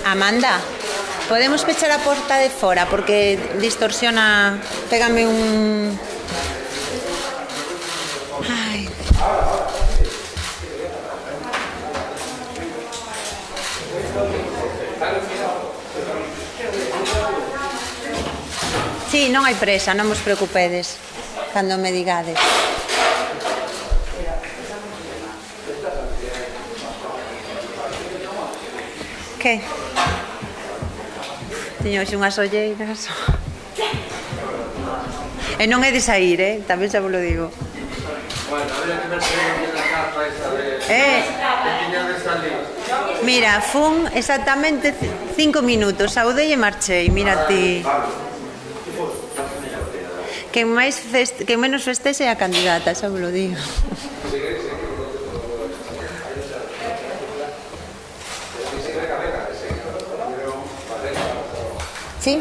Amanda, podemos pechar a porta de fora porque distorsiona. Pégame un... Ai. Sí, non hai presa, non vos preocupedes cando me digades. Que? Teño hoxe unhas olleiras. E non é de sair, tamén xa vos lo digo. Bueno, habría que verse na capa esa de... Mira, fun exactamente 5 minutos, saudei e marchei, mira ti. Quen menos festexe é a candidata, xa vos lo digo. Sí.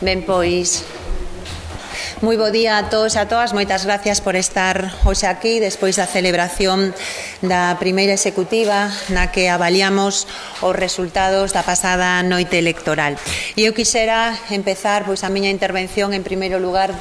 Ben, pois, moi bo día a todos e a todas, moitas gracias por estar hoxe aquí despois da celebración da primeira executiva na que avaliamos os resultados da pasada noite electoral. E eu quixera empezar a miña intervención en primeiro lugar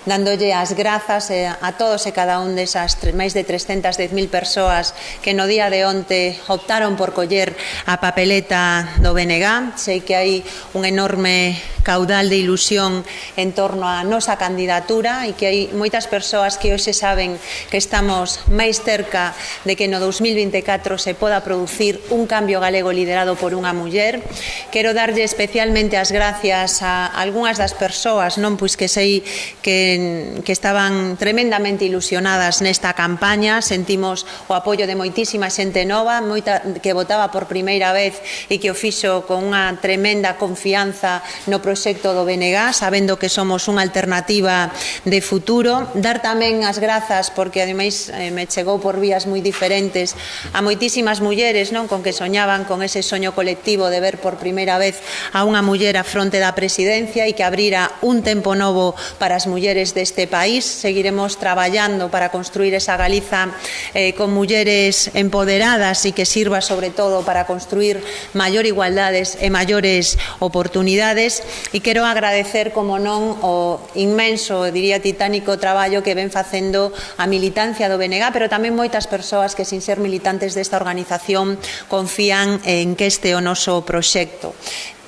dándolle as grazas a todos e cada un desas máis de 310.000 persoas que no día de onte optaron por coller a papeleta do BNG. Sei que hai un enorme caudal de ilusión en torno á nosa candidatura e que hai moitas persoas que hoxe saben que estamos máis cerca de que no 2024 se poda producir un cambio galego liderado por unha muller. Quero darlle especialmente as gracias a algunhas das persoas que sei que estaban tremendamente ilusionadas nesta campaña. Sentimos o apoio de moitísima xente nova, moita que votaba por primeira vez e que o fixo con unha tremenda confianza no proxecto do BNG, sabendo que somos unha alternativa de futuro. Dar tamén as grazas porque ademais me chegou por vías moi diferentes a moitísimas mulleres con que soñaban con ese soño colectivo de ver por primeira vez a unha muller á fronte da presidencia e que abrira un tempo novo para as mulleres deste país. Seguiremos traballando para construir esa Galiza con mulleres empoderadas e que sirva sobre todo para construir maior igualdades e maiores oportunidades. E quero agradecer, como non, o inmenso, diría titánico traballo que ven facendo a militancia do BNG, pero tamén moitas persoas que sin ser militantes desta organización confían en que este é o noso proxecto.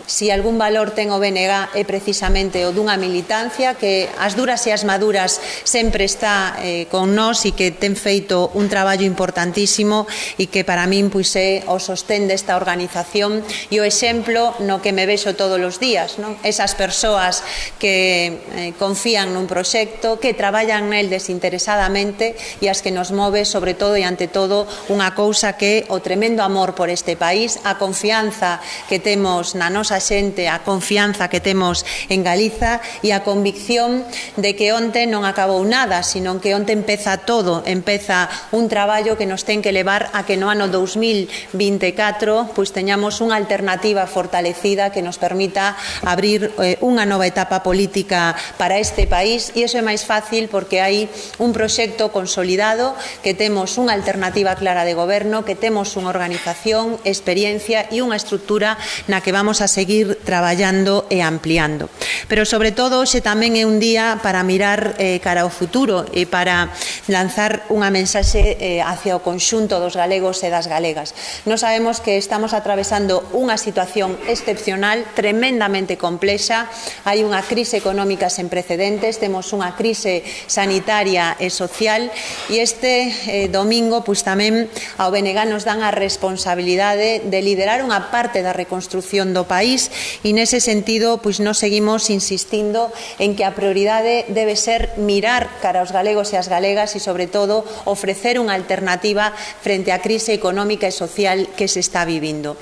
Si algún valor ten o BNG é precisamente o dunha militancia que as duras e as maduras sempre está con nós e que ten feito un traballo importantísimo e que para min é o sostén desta organización e o exemplo no que me vexo todos os días, esas persoas que confían nun proxecto, que traballan nel desinteresadamente e as que nos move sobre todo e ante todo unha cousa que é o tremendo amor por este país, a confianza que temos na nosa xente, a confianza que temos en Galiza e a convicción de que onte non acabou nada, sino que onte empeza todo, empeza un traballo que nos ten que levar a que no ano 2024 teñamos unha alternativa fortalecida que nos permita abrir unha nova etapa política para este país, e iso é máis fácil porque hai un proxecto consolidado, que temos unha alternativa clara de goberno, que temos unha organización, experiencia e unha estrutura na que vamos a seguir traballando e ampliando. Pero sobre todo hoxe tamén é un día para mirar cara ao futuro e para lanzar unha mensaxe hacia o conxunto dos galegos e das galegas. Nos sabemos que estamos atravesando unha situación excepcional, tremendamente complexa, hai unha crise económica sen precedentes, temos unha crise sanitaria e social e este domingo tamén ao BNG nos dan a responsabilidade de liderar unha parte da reconstrucción do país país e nese sentido pois nos seguimos insistindo en que a prioridade debe ser mirar cara aos galegos e as galegas e sobre todo ofrecer unha alternativa frente á crise económica e social que se está vivindo.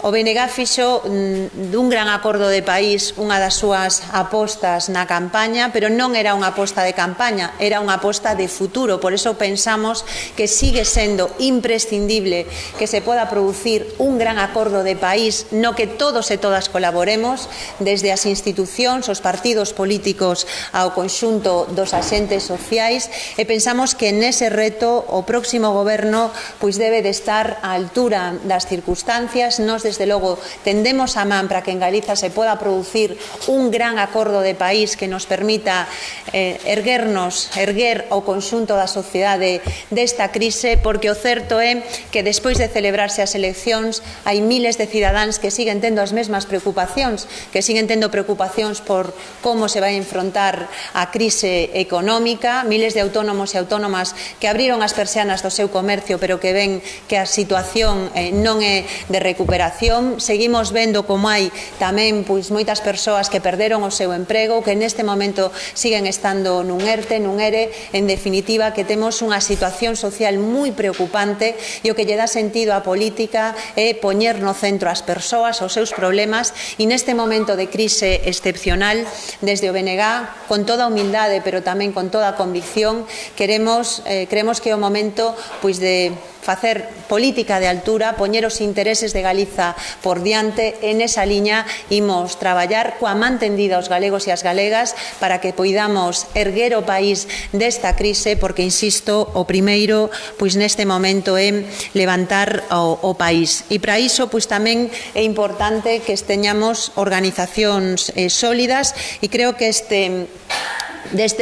O BNG fixo dun gran acordo de país unha das súas apostas na campaña, pero non era unha aposta de campaña, era unha aposta de futuro. Por eso pensamos que sigue sendo imprescindible que se poda producir un gran acordo de país no que todos e todas colaboremos, desde as institucións, os partidos políticos ao conxunto dos axentes sociais, e pensamos que nese reto o próximo goberno pois debe de estar á altura das circunstancias. Nos desde logo tendemos a man para que en Galiza se poda producir un gran acordo de país que nos permita erguer o conxunto da sociedade desta crise, porque o certo é que despois de celebrarse as eleccións hai miles de cidadáns que siguen tendo as mesmas preocupacións, que siguen tendo preocupacións por como se vai enfrontar a crise económica, miles de autónomos e autónomas que abriron as persianas do seu comercio pero que ven que a situación non é de recuperación. Seguimos vendo como hai tamén moitas persoas que perderon o seu emprego, que neste momento siguen estando nun ERTE, nun ERE. En definitiva, que temos unha situación social moi preocupante e o que lle dá sentido á política é poñer no centro as persoas, os seus problemas, e neste momento de crise excepcional, desde o BNG, con toda humildade pero tamén con toda convicción, creemos que é o momento de facer política de altura, poñer os intereses de Galiza por diante. En esa liña imos traballar coa man tendida aos galegos e as galegas para que poidamos erguer o país desta crise, porque, insisto, o primeiro neste momento é levantar o país. E para iso tamén é importante que teñamos organizacións sólidas, e creo que deste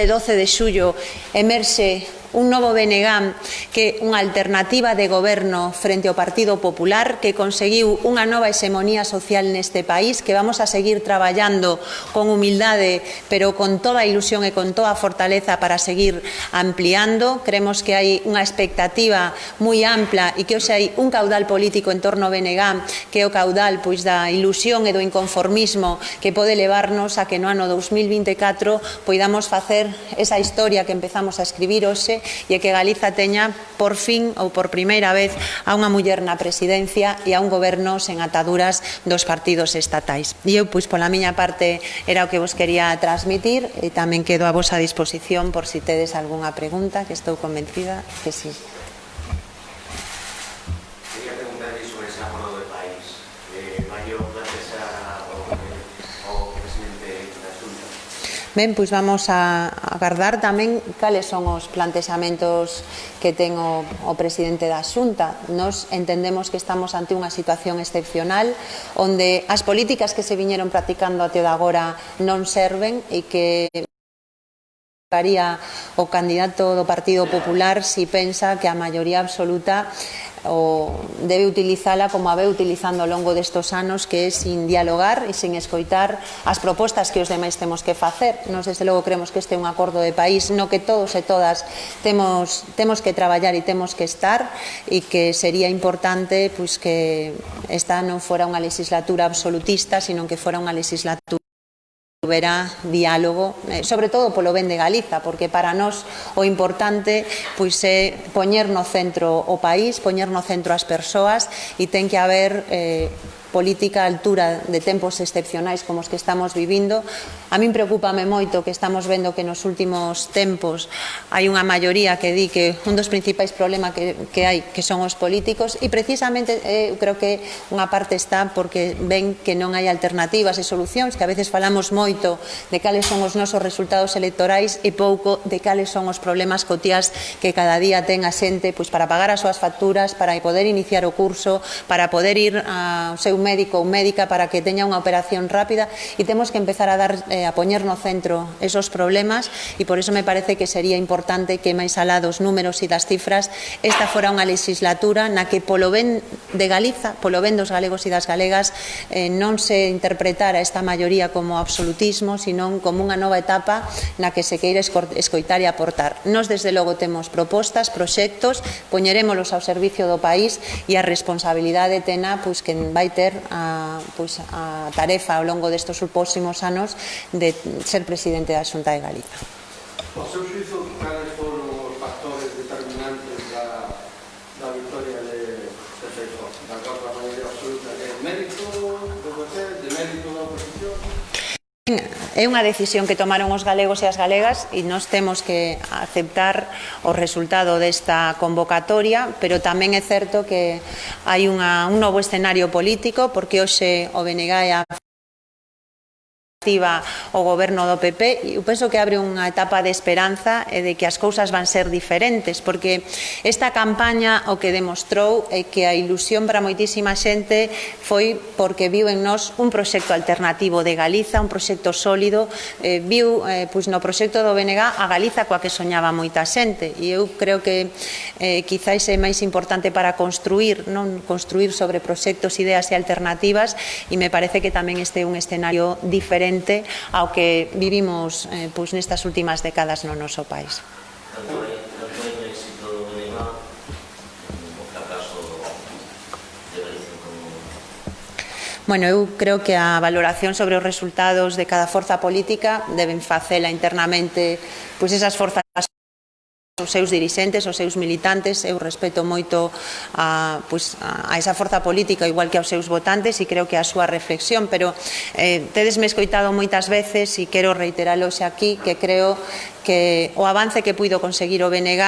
12 de xullo emerxe un novo BNG que é unha alternativa de goberno frente ao Partido Popular, que conseguiu unha nova hexemonía social neste país, que vamos a seguir traballando con humildade pero con toda a ilusión e con toda a fortaleza para seguir ampliando. Creemos que hai unha expectativa moi ampla e que hoxe hai un caudal político en torno ao BNG que é o caudal da ilusión e do inconformismo, que pode levarnos a que no ano 2024 poidamos facer esa historia que empezamos a escribir hoxe, e que Galiza teña por fin ou por primeira vez a unha muller na presidencia e a un goberno sen ataduras dos partidos estatais. E eu, pola miña parte, era o que vos quería transmitir, e tamén quedo a vosa disposición por si tedes algunha pregunta, que estou convencida que sí. Quería preguntarle sobre ese acordo de país. Vai o plantexar ao presidente da Xunta? Ben, vamos a agardar tamén cales son os plantexamentos que ten o presidente da Xunta. Nos entendemos que estamos ante unha situación excepcional onde as políticas que se viñeron practicando até de agora non serven, e que o candidato do Partido Popular si pensa que a maioría absoluta debe utilizala como a ve utilizando ao longo destos anos, que é sin dialogar e sin escoitar as propostas que os demais temos que facer. Nos, desde logo, creemos que este é un acordo de país no que todos e todas temos que traballar e temos que estar, e que sería importante que esta non fora unha legislatura absolutista, sino que fora unha legislatura houbera diálogo, sobre todo polo ben de Galiza, porque para nós o importante é poñer no centro o país, poñer no centro as persoas, e ten que haber política a altura de tempos excepcionais como os que estamos vivindo. A min preocúpame moito que estamos vendo que nos últimos tempos hai unha maioría que di que un dos principais problemas que hai que son os políticos, e precisamente eu creo que unha parte está porque ven que non hai alternativas e solucións, que a veces falamos moito de cales son os nosos resultados electorais e pouco de cales son os problemas cotiás que cada día ten a xente para pagar as súas facturas, para poder iniciar o curso, para poder ir ao seu médico ou médica, para que teña unha operación rápida, e temos que empezar a poñer no centro esos problemas, e por iso me parece que sería importante que, máis alá dos números e das cifras, esta fora unha legislatura na que polo ben de Galiza, polo ben dos galegos e das galegas, non se interpretara esta maioría como absolutismo, sino como unha nova etapa na que se queira escoitar e aportar. Nos, desde logo, temos propostas, proxectos, poñerémolos ao servicio do país, e a responsabilidade tena que vai ter asumir a tarefa ao longo destes próximos anos de ser presidente da Xunta de Galiza. O seu xuizo, cales foron os factores determinantes da victoria de Feixóo? Da cuarta maioría absoluta, de mérito do PP, de mérito da oposición? É unha decisión que tomaron os galegos e as galegas e nós temos que aceptar o resultado desta convocatoria, pero tamén é certo que hai un novo escenario político, porque hoxe o BNG é a o goberno do PP e eu penso que abre unha etapa de esperanza e de que as cousas van ser diferentes, porque esta campaña o que demostrou é que a ilusión para moitísima xente foi porque viu en nós un proxecto alternativo de Galiza, un proxecto sólido, viu no proxecto do BNG a Galiza coa que soñaba moita xente, e eu creo que quizáis é máis importante para construir sobre proxectos, ideas e alternativas, e me parece que tamén este é un escenario diferente ao que vivimos nestas últimas décadas no noso país. Tanto hai un éxito do BNG o fracaso de Galicia como... Bueno, eu creo que a valoración sobre os resultados de cada forza política deben facela internamente esas forzas, os seus dirixentes, os seus militantes. Eu respeto moito a esa forza política, igual que aos seus votantes, e creo que a súa reflexión, pero tedesme escoitado moitas veces e quero reiteralo xa aquí, que creo que o avance que puido conseguir o BNG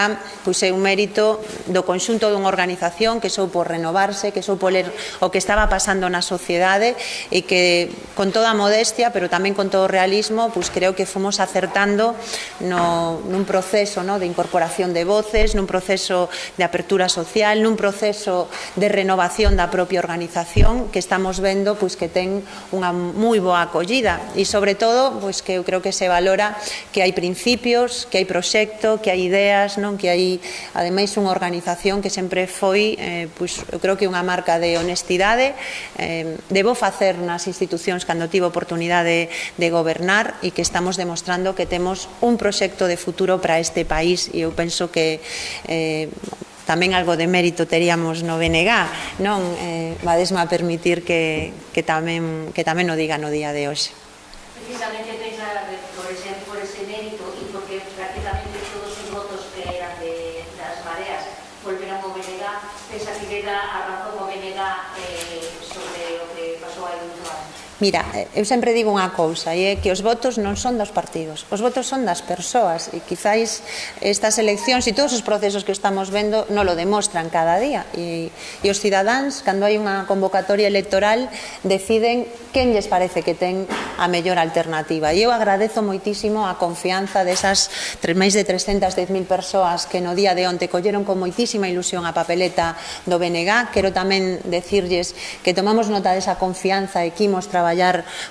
é un mérito do conxunto dunha organización que soupo renovarse, que soupo ler o que estaba pasando na sociedade e que, con toda a modestia, pero tamén con todo o realismo, creo que fomos acertando nun proceso de incorporación de voces, nun proceso de apertura social, nun proceso de renovación da propia organización que estamos vendo que ten unha moi boa acollida e, sobre todo, que eu creo que se valora que hai principios, que hai proxecto, que hai ideas, que hai, ademais, unha organización que sempre foi, eu creo que unha marca de honestidade, de bo facer nas institucións cando tivo oportunidade de gobernar, e que estamos demostrando que temos un proxecto de futuro para este país, e eu penso que tamén algo de mérito teríamos no BNG, non? Vadesme a permitir que tamén o diga no día de hoxe. Precisamente pensa por ese mérito e porque prácticamente todos os votos que eran das mareas volveran ao BNG, pensa que queda a razón ao BNG sobre o que pasou hai 8 anos. Mira, eu sempre digo unha cousa, e é que os votos non son dos partidos, os votos son das persoas, e quizáis estas eleccións e todos os procesos que estamos vendo non lo demostran cada día, e os cidadáns, cando hai unha convocatoria electoral, deciden quen lles parece que ten a mellor alternativa, e eu agradezo moitísimo a confianza desas máis de 310.000 persoas que no día de onte colleron con moitísima ilusión a papeleta do BNG. Quero tamén decirlles que tomamos nota desa confianza e que imos traballar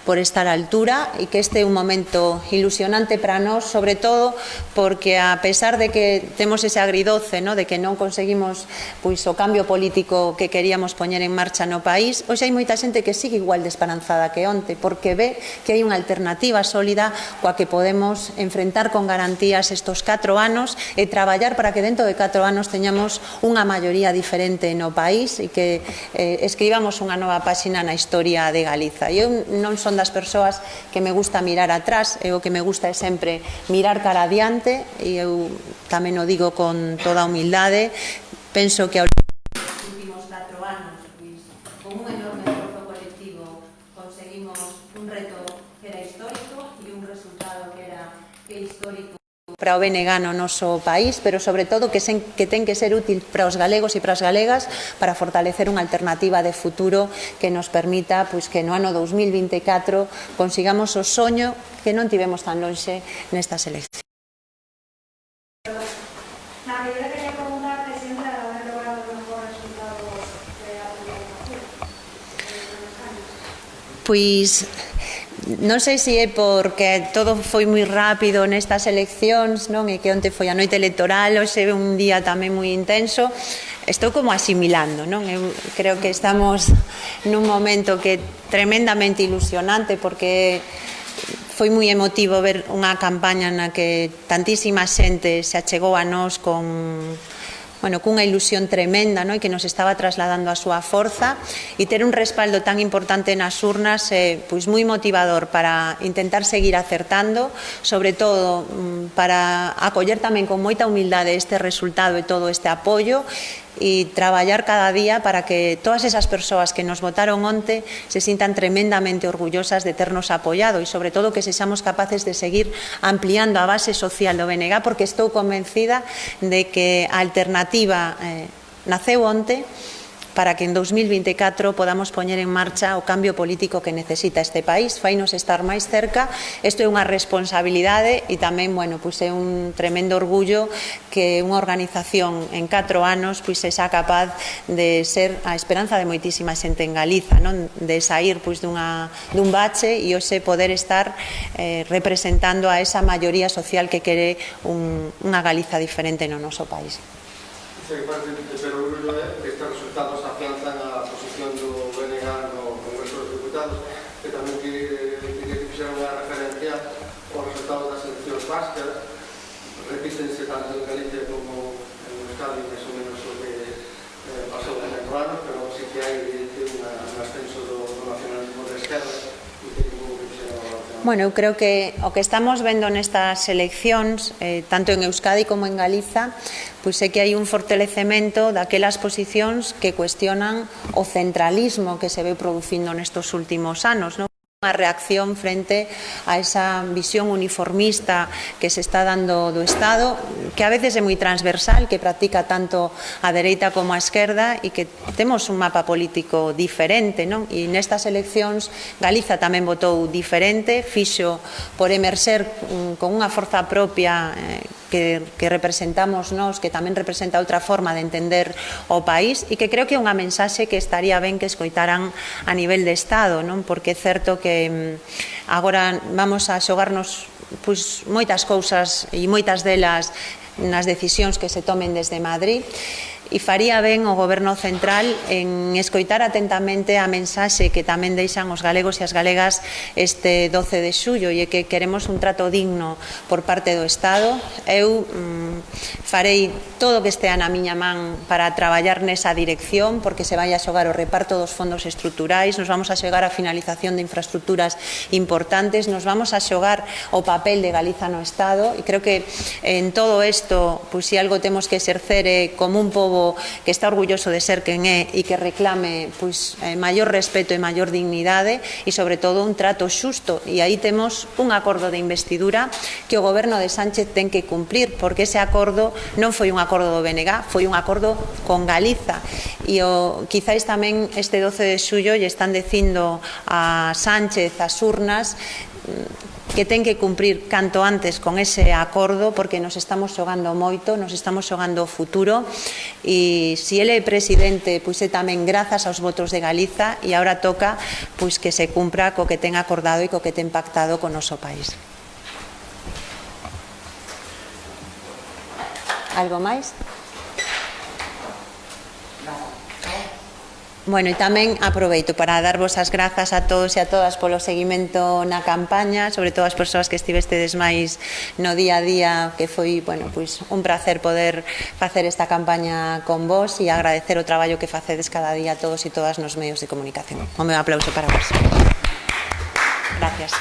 por estar á altura, e que este é un momento ilusionante para nós, sobre todo porque, a pesar de que temos ese agridoce de que non conseguimos o cambio político que queríamos poñer en marcha no país, hoxe hai moita xente que sigue igual de esperanzada que onte, porque ve que hai unha alternativa sólida coa que podemos enfrentar con garantías estos 4 anos e traballar para que dentro de 4 anos teñamos unha maioría diferente no país e que escribamos unha nova páxina na historia de Galiza. E eu non son das persoas que me gusta mirar atrás, o que me gusta é sempre mirar cara adiante, e eu tamén o digo con toda humildade. Penso que aos últimos 4 anos, con un enorme esforzo colectivo, conseguimos un reto que era histórico e un resultado que era histórico para o BNG no noso país, pero sobre todo que ten que ser útil para os galegos e para as galegas para fortalecer unha alternativa de futuro que nos permita que no ano 2024 consigamos o soño que non tivemos tan lonxe nestas eleccións. Na medida que quería preguntarte sempre a haber logrado los mejores resultados de la participación. Pois non sei se é porque todo foi moi rápido nestas eleccións, e que onte foi a noite electoral, hoxe é un día tamén moi intenso. Estou como asimilando, eu creo que estamos nun momento que é tremendamente ilusionante, porque foi moi emotivo ver unha campaña na que tantísima xente se achegou a nós con bueno, cunha ilusión tremenda, non? E que nos estaba trasladando a súa forza, e ter un respaldo tan importante nas urnas pois moi motivador para intentar seguir acertando, sobre todo para acoller tamén con moita humildade este resultado e todo este apoio, e traballar cada día para que todas esas persoas que nos votaron onte se sintan tremendamente orgullosas de ternos apoiado e sobre todo que sexamos capaces de seguir ampliando a base social do BNG, porque estou convencida de que a alternativa naceu onte para que en 2024 podamos poñer en marcha o cambio político que necesita este país, fainos estar máis cerca. Isto é unha responsabilidade e tamén, bueno, pois é un tremendo orgullo que unha organización en 4 anos pois sexa capaz de ser a esperanza de moitísima xente en Galiza, non? De sair pois dun bache e hoxe poder estar representando a esa maioría social que quere unha Galiza diferente no noso país. Pero o orgullo é que estes resultados afianzan a posición do BNG no Congreso dos Diputados, que tamén que fixeron unha referencia aos resultados das eleccións vascas, repítense tanto en Galicia como en Euskadi, máis ou menos o que pasou en 4 anos, pero sí que hai un ascenso do nacionalismo de esquerda. Bueno, eu creo que o que estamos vendo nestas eleccións, tanto en Euskadi como en Galiza, pois é que hai un fortalecemento daquelas posicións que cuestionan o centralismo que se ve producindo nestos últimos anos, non? Unha reacción frente a esa visión uniformista que se está dando do Estado, que a veces é moi transversal, que practica tanto a dereita como a esquerda e que temos un mapa político diferente, non? E nestas eleccións Galiza tamén votou diferente, fixo por emerxer con unha forza propia que representamos nós, que tamén representa outra forma de entender o país e que creo que é unha mensaxe que estaría ben que escoitaran a nivel de Estado, non? Porque é certo que agora vamos a xogarnos pois moitas cousas e moitas delas nas decisións que se tomen desde Madrid, e faría ben o Goberno Central en escoitar atentamente a mensaxe que tamén deixan os galegos e as galegas este 12 de xullo, e que queremos un trato digno por parte do Estado. Eu farei todo o que estea na miña man para traballar nesa dirección, porque se vai a xogar o reparto dos fondos estruturais, nos vamos a xogar a finalización de infraestructuras importantes, nos vamos a xogar o papel de Galiza no Estado, e creo que en todo isto, pois se algo temos que exercer como un pobo que está orgulloso de ser quen é e que reclame pois maior respeto e maior dignidade e sobre todo un trato xusto, e aí temos un acordo de investidura que o goberno de Sánchez ten que cumplir, porque ese acordo non foi un acordo do BNG, foi un acordo con Galiza, e quizáis tamén este 12 de xullo lle están dicindo a Sánchez, as urnas, que ten que cumprir canto antes con ese acordo, porque nos estamos xogando moito, nos estamos xogando o futuro, e se ele é presidente, pois é tamén grazas aos votos de Galiza, e agora toca pois que se cumpra co que ten acordado e co que ten pactado con o noso país. Algo máis? Bueno, e tamén aproveito para darvos as grazas a todos e a todas polo seguimento na campaña, sobre todo as persoas que estivestedes máis no día a día, que foi, bueno, pois un placer poder facer esta campaña con vos e agradecer o traballo que facedes cada día a todos e todas nos medios de comunicación. O meu aplauso para vos. Gracias.